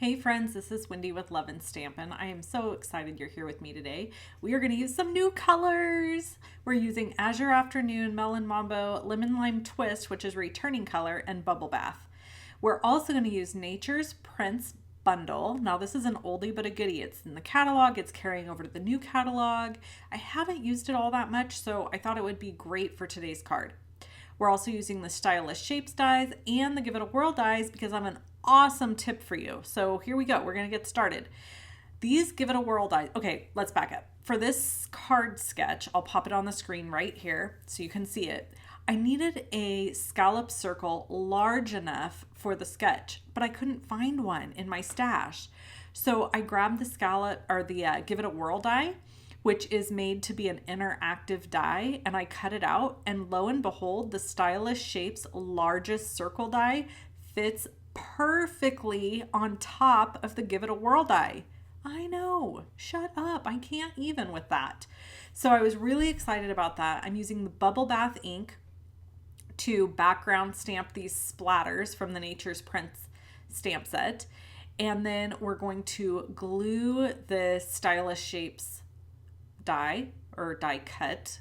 Hey friends, this is Wendy with Love and Stampin'. I am so excited you're here with me today. We are going to use some new colors. We're using Azure Afternoon, Melon Mambo, Lemon Lime Twist, which is returning color, and Bubble Bath. We're also going to use Nature's Prints bundle. Now this is an oldie but a goodie. It's in the catalog. It's carrying over to the new catalog. I haven't used it all that much, so I thought it would be great for today's card. We're also using the Stylish Shapes dies and the Give It a Whirl dies because I have an awesome tip for you. So here we go. We're going to get started. These Give It a Whirl dies. Okay, let's back up. For this card sketch, I'll pop it on the screen right here so you can see it. I needed a scallop circle large enough for the sketch, but I couldn't find one in my stash. So I grabbed the scallop or the Give It a Whirl die, which is made to be an interactive die, and I cut it out, and lo and behold, the Stylish Shapes largest circle die fits perfectly on top of the Give It a Whirl die. I know, shut up, I can't even with that. So I was really excited about that. I'm using the Bubble Bath ink to background stamp these splatters from the Nature's Prints stamp set, and then we're going to glue the Stylish Shapes die or die cut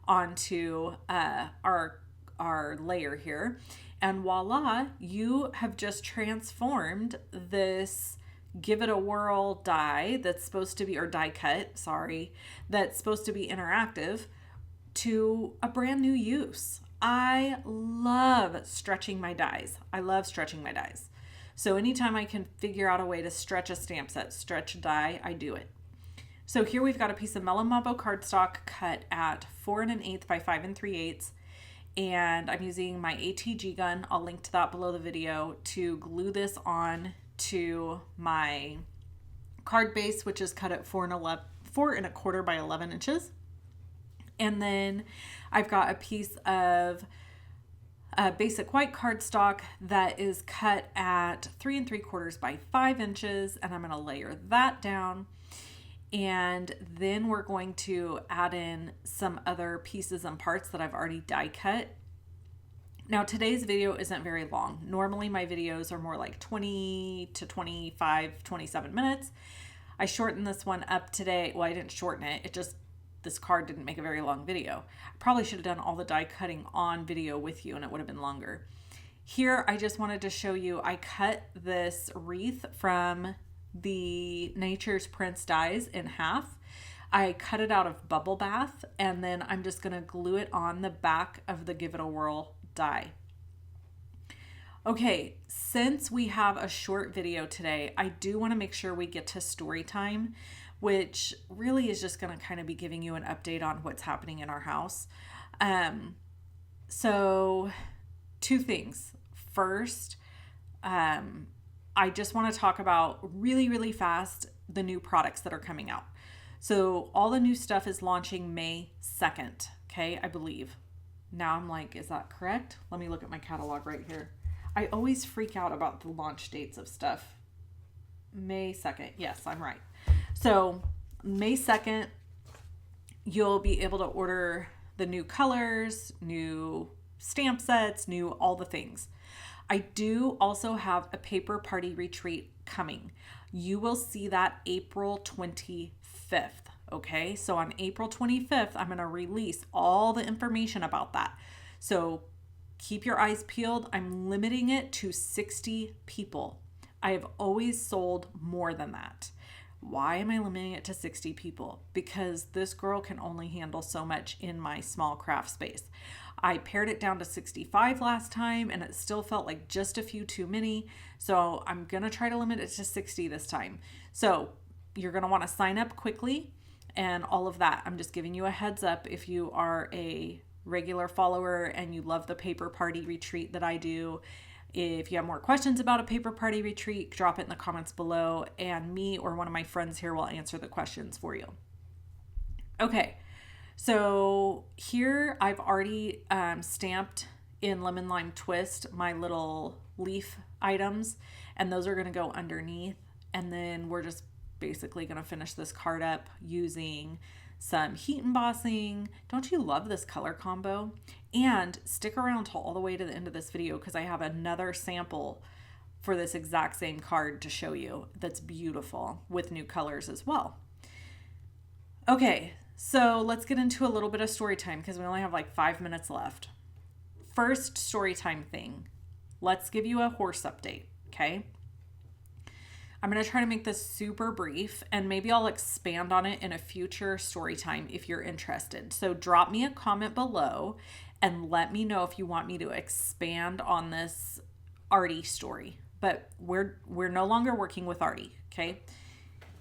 onto our layer here, and voila, you have just transformed this Give It a Whirl die that's supposed to be, or die cut, sorry, that's supposed to be interactive, to a brand new use. I love stretching my dies. I love stretching my dies. So anytime I can figure out a way to stretch a stamp set, stretch a die, I do it. So here we've got a piece of Melon Mambo cardstock cut at 4 1/8 by 5 3/8, and I'm using my ATG gun. I'll link to that below the video to glue this on to my card base, which is cut at 4 1/4 by 11 inches. And then I've got a piece of basic white cardstock that is cut at 3 3/4 by 5 inches, and I'm going to layer that down. And then we're going to add in some other pieces and parts that I've already die cut. Now today's video isn't very long. Normally my videos are more like 20 to 25, 27 minutes. I shortened this one up today. Well, I didn't shorten it. This card didn't make a very long video. I probably should have done all the die cutting on video with you and it would have been longer. Here, I just wanted to show you, I cut this wreath from the Nature's Prints dies in half. I cut it out of Bubble Bath, and then I'm just going to glue it on the back of the Give It a Whirl die. Okay, since we have a short video today, I do want to make sure we get to story time, which really is just going to kind of be giving you an update on what's happening in our house. So two things. First, I just want to talk about really, really fast the new products that are coming out. So all the new stuff is launching May 2nd, okay, I believe. Now I'm like, is that correct? Let me look at my catalog right here. I always freak out about the launch dates of stuff. May 2nd, yes, I'm right. So May 2nd, you'll be able to order the new colors, new stamp sets, new all the things. I do also have a paper party retreat coming. You will see that April 25th, okay? So on April 25th, I'm going to release all the information about that. So keep your eyes peeled. I'm limiting it to 60 people. I have always sold more than that. Why am I limiting it to 60 people? Because this girl can only handle so much in my small craft space. I pared it down to 65 last time and it still felt like just a few too many. So I'm going to try to limit it to 60 this time. So you're going to want to sign up quickly and all of that. I'm just giving you a heads up if you are a regular follower and you love the paper party retreat that I do. If you have more questions about a paper party retreat, drop it in the comments below and me or one of my friends here will answer the questions for you. Okay. So here I've already stamped in Lemon Lime Twist my little leaf items, and those are going to go underneath. And then we're just basically going to finish this card up using some heat embossing. Don't you love this color combo? And stick around till all the way to the end of this video because I have another sample for this exact same card to show you that's beautiful with new colors as well. Okay, so let's get into a little bit of story time because we only have like 5 minutes left. First story time thing. Let's give you a horse update, okay? I'm going to try to make this super brief, and maybe I'll expand on it in a future story time if you're interested. So drop me a comment below and let me know if you want me to expand on this Artie story. But we're no longer working with Artie, okay?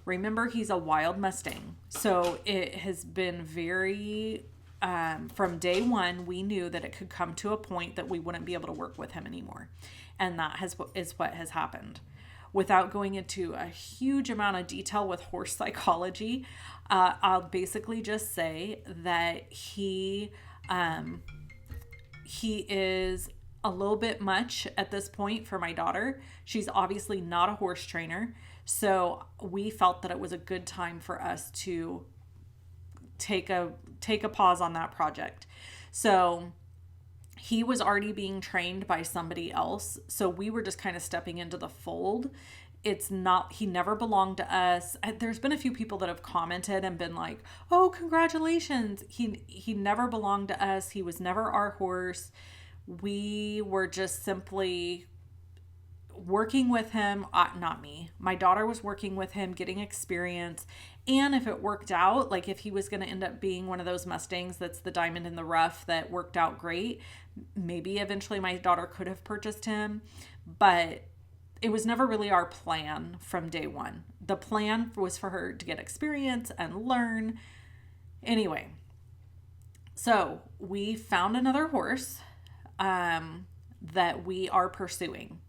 Remember, he's a wild Mustang. So it has been very, from day one, we knew that it could come to a point that we wouldn't be able to work with him anymore. And that is what has happened. Without going into a huge amount of detail with horse psychology, I'll basically just say that he is a little bit much at this point for my daughter. She's obviously not a horse trainer, so we felt that it was a good time for us to take a pause on that project. So he was already being trained by somebody else, so we were just kind of stepping into the fold. He never belonged to us. There's been a few people that have commented and been like, oh, congratulations. He never belonged to us. He was never our horse. We were just simply working with him. Not me. My daughter was working with him, getting experience. And if it worked out, like if he was going to end up being one of those Mustangs that's the diamond in the rough that worked out great, maybe eventually my daughter could have purchased him. But it was never really our plan from day one. The plan was for her to get experience and learn. Anyway, so we found another horse that we are pursuing.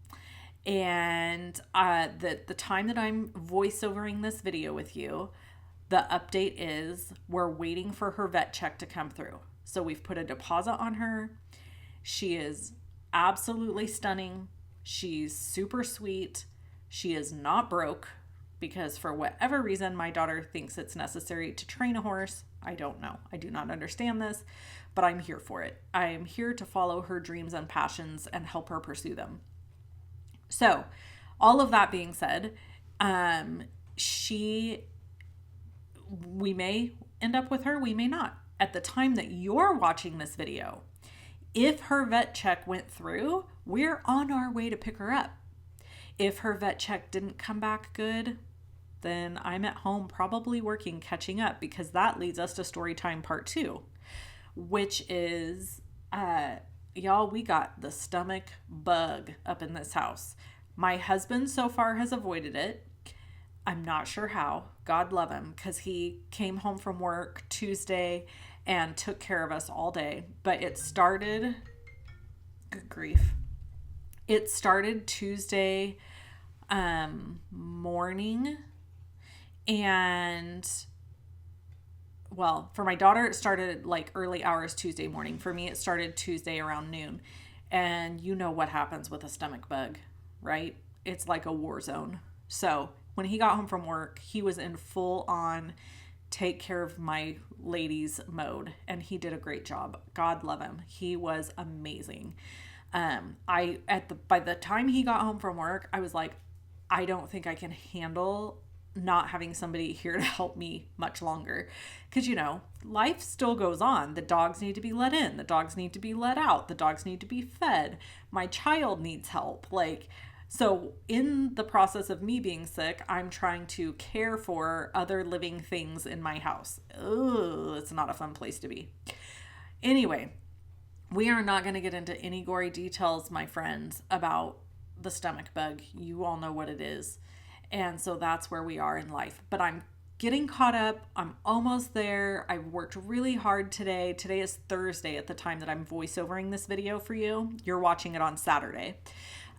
And the time that I'm voiceovering this video with you, the update is we're waiting for her vet check to come through. So we've put a deposit on her. She is absolutely stunning. She's super sweet. She is not broke because for whatever reason, my daughter thinks it's necessary to train a horse. I don't know. I do not understand this, but I'm here for it. I am here to follow her dreams and passions and help her pursue them. So all of that being said, we may end up with her, we may not. At the time that you're watching this video, if her vet check went through, we're on our way to pick her up. If her vet check didn't come back good, then I'm at home probably working, catching up, because that leads us to Storytime Part 2, which is, y'all, we got the stomach bug up in this house. My husband so far has avoided it. I'm not sure how. God love him, because he came home from work Tuesday and took care of us all day. But it started, good grief. It started Tuesday morning. And, well, for my daughter, it started like early hours Tuesday morning. For me, it started Tuesday around noon. And you know what happens with a stomach bug, right? It's like a war zone. So when he got home from work, he was in full on take care of my ladies mode, and he did a great job. God love him. He was amazing. By the time he got home from work, I was like, I don't think I can handle not having somebody here to help me much longer. Because, you know, life still goes on. The dogs need to be let in. The dogs need to be let out. The dogs need to be fed. My child needs help. So in the process of me being sick, I'm trying to care for other living things in my house. Ugh, it's not a fun place to be. Anyway, we are not going to get into any gory details, my friends, about the stomach bug. You all know what it is. And so that's where we are in life. But I'm getting caught up. I'm almost there. I worked really hard today. Today is Thursday at the time that I'm voiceovering this video for you. You're watching it on Saturday.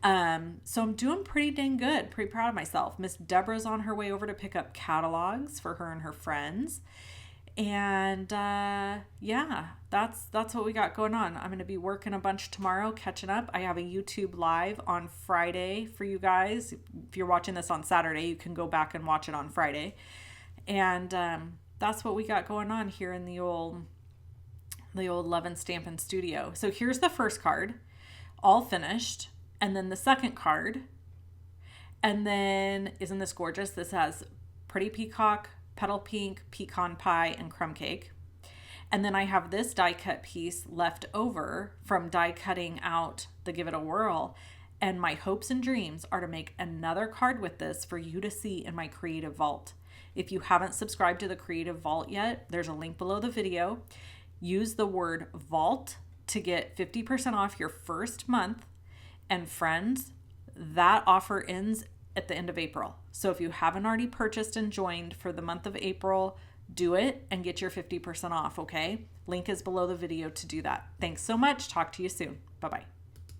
So I'm doing pretty dang good. Pretty proud of myself. Miss Deborah's on her way over to pick up catalogs for her and her friends. And yeah, that's what we got going on. I'm going to be working a bunch tomorrow, catching up. I have a YouTube live on Friday for you guys. If you're watching this on Saturday, you can go back and watch it on Friday. And that's what we got going on here in the old Love and Stampin' studio. So here's the first card, all finished. And then the second card And then, isn't this gorgeous? This has Pretty Peacock, Petal Pink, Pecan Pie, and Crumb Cake. And then I have this die cut piece left over from die cutting out the Give It a Whirl. And my hopes and dreams are to make another card with this for you to see in my Creative Vault. If you haven't subscribed to the Creative Vault yet, there's a link below the video. Use the word vault to get 50% off your first month. And friends, that offer ends at the end of April. So if you haven't already purchased and joined for the month of April, do it and get your 50% off, okay? Link is below the video to do that. Thanks so much. Talk to you soon. Bye-bye.